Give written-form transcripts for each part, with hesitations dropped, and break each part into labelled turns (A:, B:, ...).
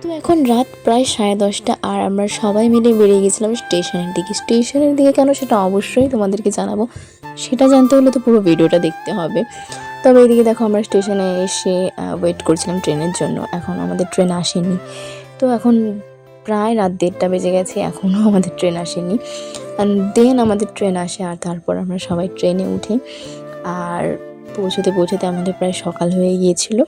A: তো এখন রাত প্রায় 10:30 আর আমরা সবাই মিলে বেরিয়ে গেছিলাম স্টেশনের দিকে কেন সেটা অবশ্যই তোমাদেরকে জানাবো। সেটা জানতে হলে তো পুরো ভিডিওটা দেখতে হবে। তবে এদিকে দেখো আমরা স্টেশনে এসে ওয়েট করছিলাম ট্রেনের জন্য। এখন আমাদের ট্রেন আসেনি। তো এখন প্রায় রাত 1:30 বেজে গেছে, এখনও আমাদের ট্রেন আসেনি। দেন আমাদের ট্রেন আসে আর তারপর আমরা সবাই ট্রেনে উঠি। আর পৌঁছতে আমাদের প্রায় সকাল হয়ে গিয়েছিল।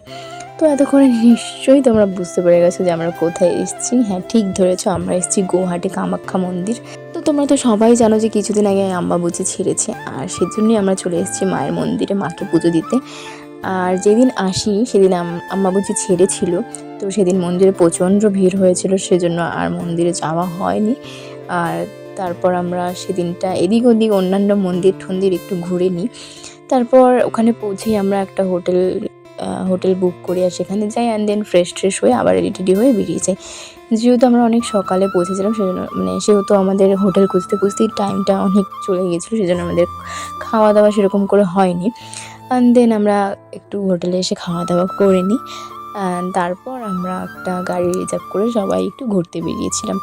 A: তো এতক্ষণে নিশ্চয়ই তোমরা বুঝতে পেরে গেছো যে আমরা কোথায় এসেছি। হ্যাঁ, ঠিক ধরেছো, আমরা এসেছি গুয়াহাটি কামাখ্যা মন্দির। তো তোমরা তো সবাই জানো যে কিছুদিন আগে আম্বাবুচি ছেড়েছে, আর সেজন্যই আমরা চলে এসেছি মায়ের মন্দিরে মাকে পুজো দিতে। আর যেদিন আসি সেদিন আম্বাবুচি ছেড়েছিল, তো সেদিন মন্দিরে প্রচণ্ড ভিড় হয়েছিল, সেজন্য আর মন্দিরে যাওয়া হয়নি। আর তারপর আমরা সেদিনটা এদিক ওদিক অন্যান্য মন্দির ঠন্দির একটু ঘুরে নিই। তারপর ওখানে পৌঁছেই আমরা একটা হোটেল বুক করি আর সেখানে যাই, অ্যান্ড দেন ফ্রেশ হয়ে আবার রেডি হয়ে বেরিয়ে যাই। যেহেতু আমরা অনেক সকালে পৌঁছেছিলাম সেজন্য সেহেতু আমাদের হোটেল খুঁজতেই টাইমটা অনেক চলে গিয়েছিলো, সেজন্য আমাদের খাওয়া দাওয়া সেরকম করে হয়নি। অ্যান্ড দেন আমরা একটু হোটেলে এসে খাওয়া দাওয়া করে নিই। তারপর আমরা একটা গাড়ি রিজার্ভ করে সবাই একটু ঘুরতে বেরিয়েছিলাম।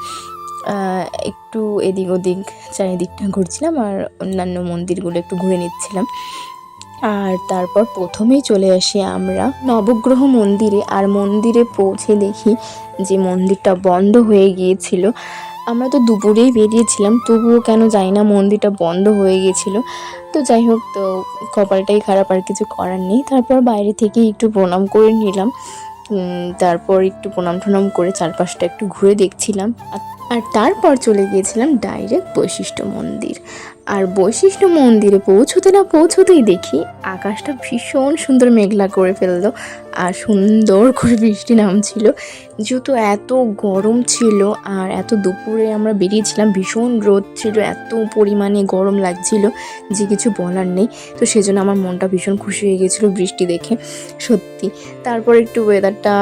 A: একটু এদিক ওদিক চারিদিকটা ঘুরছিলাম আর অন্যান্য মন্দিরগুলো একটু ঘুরে নিচ্ছিলাম। আর তারপর প্রথমেই চলে আসি আমরা নবগ্রহ মন্দিরে। আর মন্দিরে পৌঁছে দেখি যে মন্দিরটা বন্ধ হয়ে গিয়েছিল। আমরা তো দুপুরেই বেরিয়েছিলাম, তবুও কেন জানি না মন্দিরটা বন্ধ হয়ে গিয়েছিল। তো যাই হোক, তো কপালটাই খারাপ, আর কিছু করার নেই। তারপর বাইরে থেকে একটু প্রণাম করে নিলাম। তারপর একটু প্রণাম টনাম করে চারপাশটা একটু ঘুরে দেখছিলাম। আর তারপর চলে গিয়েছিলাম ডাইরেক্ট বৈশিষ্ট্য মন্দির। আর বৈশিষ্ট্য মন্দিরে পৌঁছতেই দেখি আকাশটা ভীষণ সুন্দর মেঘলা করে ফেললো আর সুন্দর করে বৃষ্টি নামছিল। যেহেতু এত গরম ছিল আর এত দুপুরে আমরা বেরিয়েছিলাম, ভীষণ রোদ ছিল, এত পরিমাণে গরম লাগছিল যে কিছু বলার নেই। তো সেজন্য আমার মনটা ভীষণ খুশি হয়ে গিয়েছিলো বৃষ্টি দেখে, সত্যি। তারপর একটু ওয়েদারটা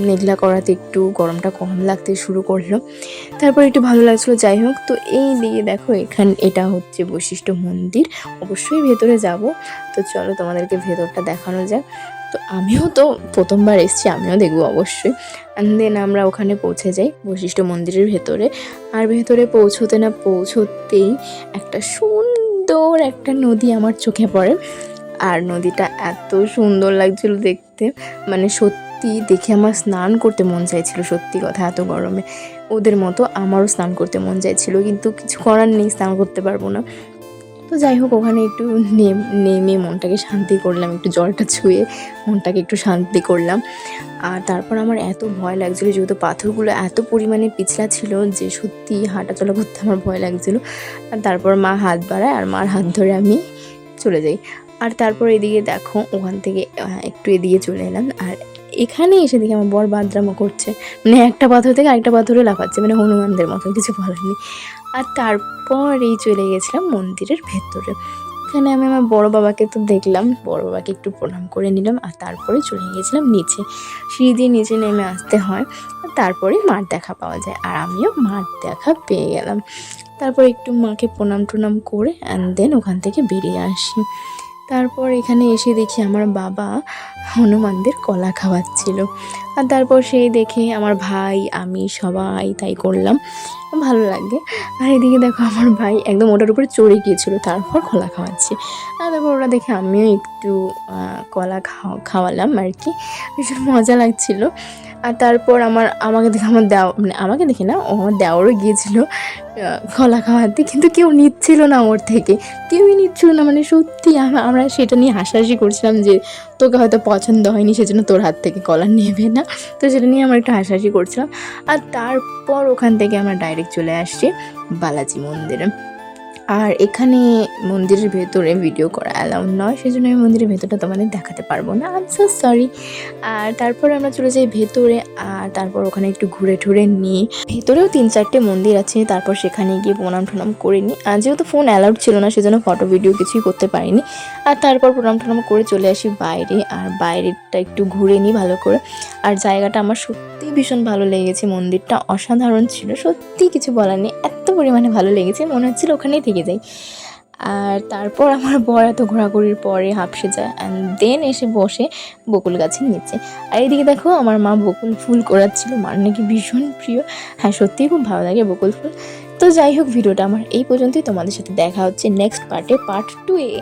A: মেঘলা করাতে একটু গরমটা কম লাগতে শুরু করলো, তারপর একটু ভালো লাগছিলো। যাই হোক, তো এই দিকে দেখো এটা হচ্ছে বৈশিষ্ট্য মন্দির। অবশ্যই ভেতরে যাব, তো চলো তোমাদেরকে ভেতরটা দেখানো যাক। তো আমিও তো প্রথমবার এসেছি, আমিও দেখবো অবশ্যই। অ্যান্ড দেন আমরা ওখানে পৌঁছে যাই বৈশিষ্ট্য মন্দিরের ভেতরে। আর ভেতরে পৌঁছতেই একটা সুন্দর একটা নদী আমার চোখে পড়ে। আর নদীটা এত সুন্দর লাগছিল দেখতে, মানে সত্যি দেখে আমার স্নান করতে মন চাইছিল। সত্যি কথা, এত গরমে ওদের মতো আমারও স্নান করতে মন চাইছিল, কিন্তু কিছু করার নেই, স্নান করতে পারবো না। তো যাই হোক, ওখানে একটু নেমে মনটাকে শান্তি করলাম, একটু জলটা ছুঁয়ে মনটাকে একটু শান্তি করলাম। আর তারপর আমার এত ভয় লাগছিলো, যেহেতু পাথরগুলো এত পরিমাণে পিছলা ছিল যে সত্যি হাঁটাচলা করতে আমার ভয় লাগছিলো। আর তারপর মা হাত বাড়ায় আর মার হাত ধরে আমি চলে যাই। আর তারপর এদিকে দেখো ওখান থেকে একটু এদিকে চলে এলাম। আর এখানে এসে দেখি আমার বর বাদরামো করছে, মানে একটা পাথর থেকে আরেকটা পাথরে লাফাচ্ছে, মানে হনুমানদের মতো, কিছু বলার নেই। আর তারপর এই চলে গেছিলাম মন্দিরের ভেতরে। এখানে আমি আমার বড় বাবাকে তো দেখলাম, বড় বাবাকে একটু প্রণাম করে নিলাম। আর তারপরে চলে গিয়েছিলাম নিচে, সিঁড়ি দিয়ে নিচে নেমে আসতে হয়। তারপরে মার দেখা পাওয়া যায়, আর আমিও মার দেখা পেয়ে গেলাম। তারপর একটু মাকে প্রণাম টনাম করে অ্যান্ড দেন ওখান থেকে বেরিয়ে আসি। তারপর এখানে এসে দেখি আমার বাবা হনুমানদের কলা খাওয়াচ্ছিল। আর তারপর সেই দেখে আমার ভাই আমি সবাই তাই করলাম, ভালো লাগে। আর এদিকে দেখো আমার ভাই একদম ওটার উপরে চড়ে গিয়েছিলো, তারপর কলা খাওয়াচ্ছে। আর তারপর ওটা দেখে আমিও একটু কলা খাওয়ালাম আর কি, ভীষণ মজা লাগছিলো। আর তারপর আমাকে দেখে আমাকে দেখে না, ও আমার দেওরও গিয়েছিলো কলা খাওয়াতে, কিন্তু কেউ নিচ্ছিল না ওর থেকে, কেউই নিচ্ছিল না। মানে সত্যি আমরা সেটা নিয়ে হাসাহাসি করছিলাম যে তোকে হয়তো পছন্দ হয়নি সেজন্য তোর হাত থেকে কলা নেবে না, তো সেটা নিয়ে আমরা একটু হাসাহাসি করছিলাম। আর তারপর ওখান থেকে আমরা ডাইরেক্ট চলে আসছি বালাজি মন্দিরে। আর এখানে মন্দিরের ভেতরে ভিডিও করা অ্যালাউ নয়, সেজন্য আমি মন্দিরের ভেতরটা তোমাদের দেখাতে পারবো না, আই এম সো সরি। আর তারপরে আমরা চলে যাই ভেতরে। আর তারপর ওখানে একটু ঘুরে টুরে নিই, ভেতরেও 3-4টে মন্দির আছে। তারপর সেখানে গিয়ে প্রণাম টনাম করে নিই। আর যেহেতু ফোন অ্যালাউড ছিল না সেজন্য ফটো ভিডিও কিছুই করতে পারিনি। আর তারপর প্রণাম টনাম করে চলে আসি বাইরে, আর বাইরেটা একটু ঘুরে নিই ভালো করে। আর জায়গাটা আমার সত্যিই ভীষণ ভালো লেগেছে, মন্দিরটা অসাধারণ ছিল, সত্যি কিছু বলার নেই, এত পরিমাণে ভালো লেগেছে, মনে হচ্ছিল ওখানেই থেকে যাই। আর তারপর আমার বর এত ঘোরাঘুরির পরে হাঁপসে যায়, অ্যান্ড দেন এসে বসে বকুল গাছের নিচে। আর এইদিকে দেখো আমার মা বকুল ফুল কোড়াচ্ছিল, মার নাকি ভীষণ প্রিয়। হ্যাঁ, সত্যিই খুব ভালো লাগে বকুল ফুল। তো যাই হোক, ভিডিওটা আমার এই পর্যন্তই। তোমাদের সাথে দেখা হচ্ছে নেক্সট পার্টে, পার্ট 2-এ।